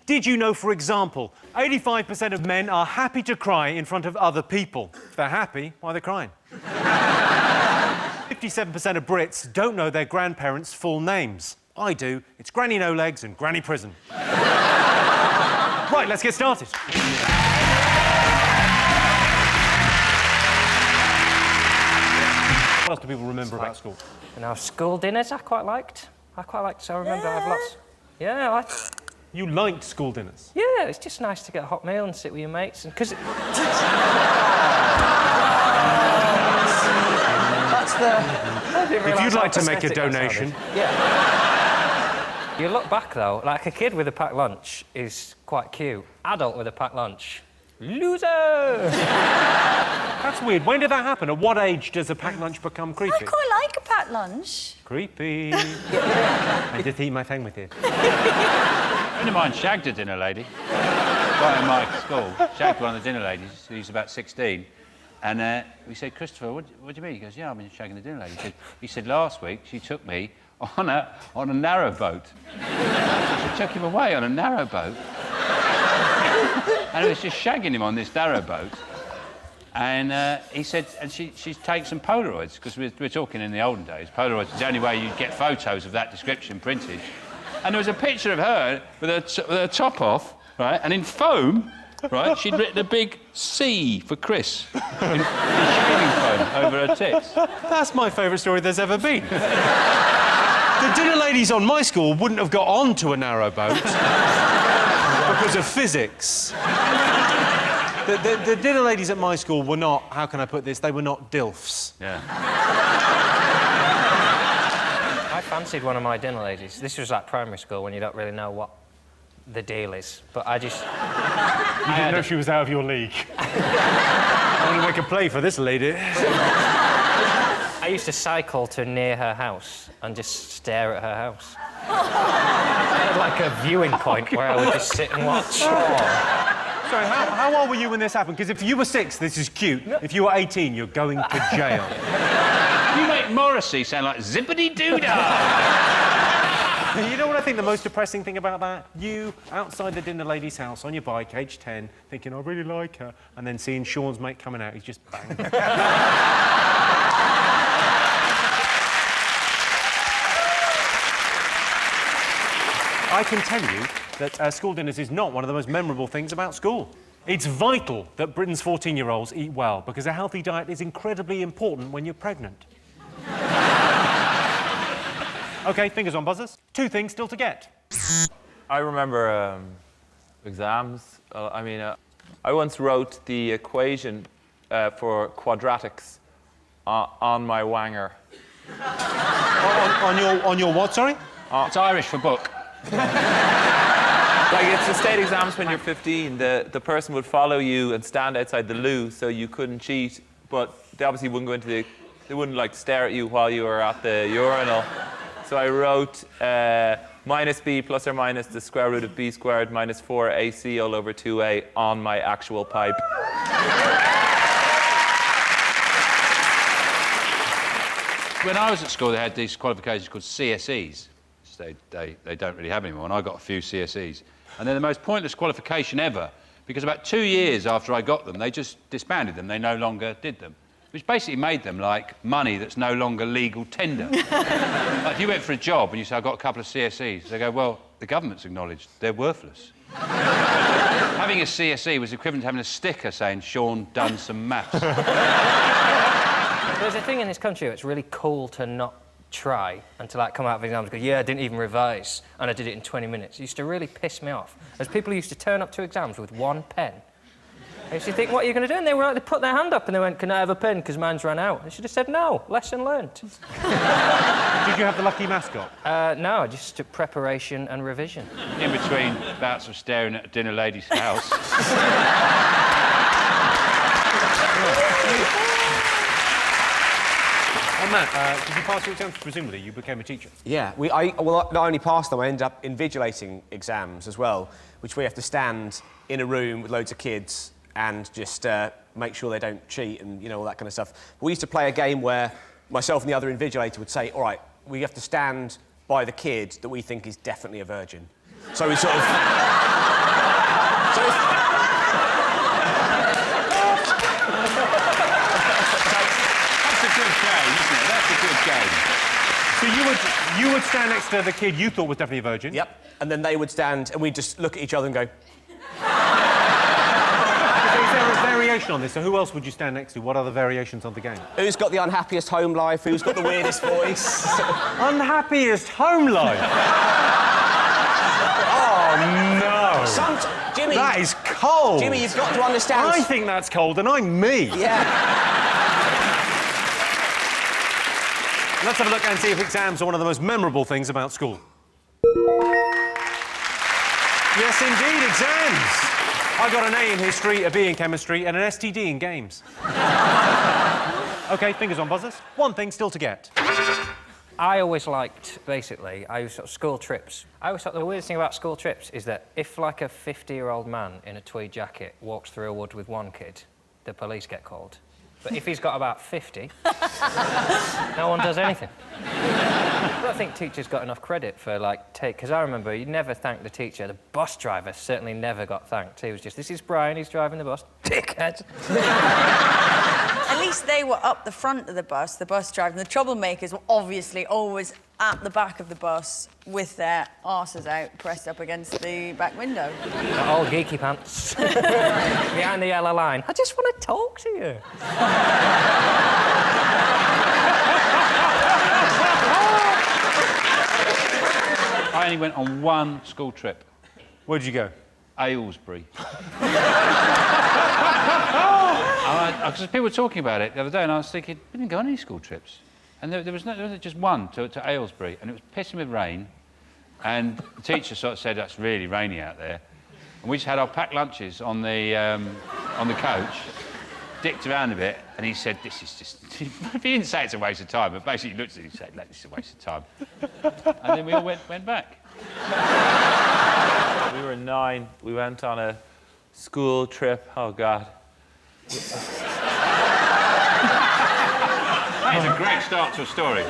Did you know, for example, 85% of men are happy to cry in front of other people? If they're happy, why are they crying? 57% of Brits don't know their grandparents' full names. I do. It's Granny No Legs and Granny Prison. Right, let's get started. What else do people remember about school? School dinners I quite liked, so I remember I have lots... Yeah, I liked... You liked school dinners? Yeah, it's just nice to get a hot meal and sit with your mates, and... Because... That's the... If you'd like to make a donation... Yeah. You look back, though, like a kid with a packed lunch is quite cute. Adult with a packed lunch... Loser! That's weird. When did that happen? At what age does a packed lunch become creepy? I quite like a packed lunch. Creepy. I just eat my thing with you. A friend of mine shagged a dinner lady. Right in my school. Shagged one of the dinner ladies. He was about 16. And we said, Christopher, what do you mean? He goes, yeah, I've been shagging the dinner lady. He said, last week she took me on a narrowboat. She took him away on a narrowboat. And it was just shagging him on this narrowboat. And he said, and she takes some Polaroids, because we're talking in the olden days. Polaroids is the only way you'd get photos of that description printed. And there was a picture of her with her top off, right, and in foam, right, she'd written a big C for Chris in shaving foam over her tits. That's my favourite story there's ever been. The dinner ladies on my school wouldn't have got onto a narrowboat because of physics. The dinner ladies at my school were not, how can I put this, they were not DILFs. Yeah. I fancied one of my dinner ladies. This was like primary school when you don't really know what the deal is, but I just... You didn't know she was out of your league. I want to make a play for this lady. I used to cycle to near her house and just stare at her house. I had like a viewing point where I would just sit and watch. Sorry, how old were you when this happened? Because if you were 6, this is cute. If you were 18, you're going to jail. You make Morrissey sound like zippity-doo-dah! You know what I think the most depressing thing about that? You, outside the dinner lady's house, on your bike, age 10, thinking, I really like her, and then seeing Sean's mate coming out, he's just banging. I can tell you that school dinners is not one of the most memorable things about school. It's vital that Britain's 14-year-olds eat well, because a healthy diet is incredibly important when you're pregnant. OK, fingers on buzzers. 2 things still to get. I remember exams. I once wrote the equation for quadratics on my wanger. On your what, sorry? It's Irish for book. Like, it's the state exams when you're 15. The person would follow you and stand outside the loo so you couldn't cheat, but they obviously wouldn't go into the... They wouldn't, like, stare at you while you were at the urinal. So I wrote minus b plus or minus the square root of b squared minus 4ac all over 2a on my actual pipe. When I was at school, they had these qualifications called CSEs. They don't really have anymore, and I got a few CSEs. And they're the most pointless qualification ever, because about 2 years after I got them, they just disbanded them. They no longer did them, which basically made them like money that's no longer legal tender. Like, if you went for a job and you say, I've got a couple of CSEs, they go, well, the government's acknowledged they're worthless. Having a CSE was equivalent to having a sticker saying, Sean done some maths. There's a thing in this country where it's really cool to not try and to, like, come out of exams and go, yeah, I didn't even revise, and I did it in 20 minutes. It used to really piss me off. As people used to turn up to exams with 1 pen. I used to think, what are you going to do? And they were like, they put their hand up and they went, can I have a pen, because mine's run out. I should have said no. Lesson learned. Did you have the lucky mascot? No, I just took preparation and revision. In between bouts of staring at a dinner lady's house. And Matt, did you pass your exams? Presumably, you became a teacher. Yeah, I not only passed them, I ended up invigilating exams as well, which we have to stand in a room with loads of kids and just make sure they don't cheat and, you know, all that kind of stuff. We used to play a game where myself and the other invigilator would say, all right, we have to stand by the kid that we think is definitely a virgin. So we sort of... game. So you would stand next to the kid you thought was definitely a virgin. Yep. And then they would stand, and we'd just look at each other and go, Is there a variation on this? So who else would you stand next to? What other variations on the game? who's got the unhappiest home life? Who's got the weirdest voice? Unhappiest home life. Oh no! Jimmy. That is cold. Jimmy, you've got to understand. I think that's cold, and I'm me. Yeah. Let's have a look and see if exams are one of the most memorable things about school. Yes, indeed, exams. I got an A in history, a B in chemistry, and an STD in games. OK, fingers on buzzers. One thing still to get. I always liked, basically, school trips. I always thought the weirdest thing about school trips is that if, like, a 50-year-old man in a tweed jacket walks through a wood with one kid, the police get called. But if he's got about 50, no one does anything. I don't think teachers got enough credit for, like, because I remember you never thanked the teacher. The bus driver certainly never got thanked. He was just, this is Brian, he's driving the bus. Dickhead. At least they were up the front of the bus driver. And the troublemakers were obviously always at the back of the bus with their arses out, pressed up against the back window. The old geeky pants. Behind the yellow line. I just want to talk to you. I only went on one school trip. Where'd you go? Aylesbury. Because people were talking about it the other day, and I was thinking, we didn't go on any school trips. And there was just one to Aylesbury, and it was pissing with rain, and the teacher sort of said, that's really rainy out there. And we just had our packed lunches on the coach, dicked around a bit, and he said, this is just... He didn't say it's a waste of time, but basically he looked at it and said, this is a waste of time. And then we all went back. We were 9. We went on a school trip. Oh, God. That is a great start to a story.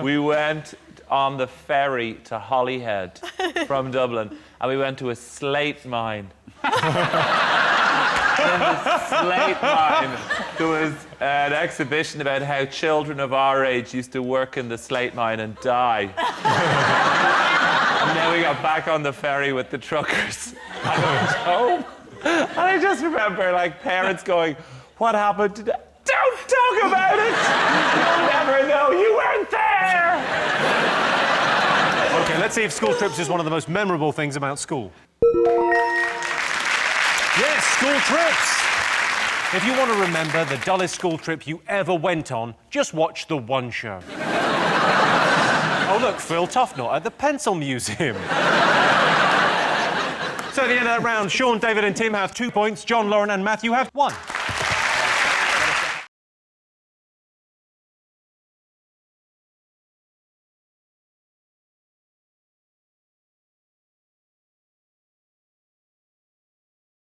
We went on the ferry to Holyhead from Dublin, and we went to a slate mine. In the slate mine, there was an exhibition about how children of our age used to work in the slate mine and die. And then we got back on the ferry with the truckers and went home. And I just remember, like, parents going, what happened today? Don't talk about it! You'll never know. You weren't there! OK, let's see if school trips is one of the most memorable things about school. Yes, school trips. If you want to remember the dullest school trip you ever went on, just watch The One Show. Oh, look, Phil Tufnot at the Pencil Museum. So at the end of that round, Sean, David and Tim have 2 points. John, Lauren and Matthew have 1.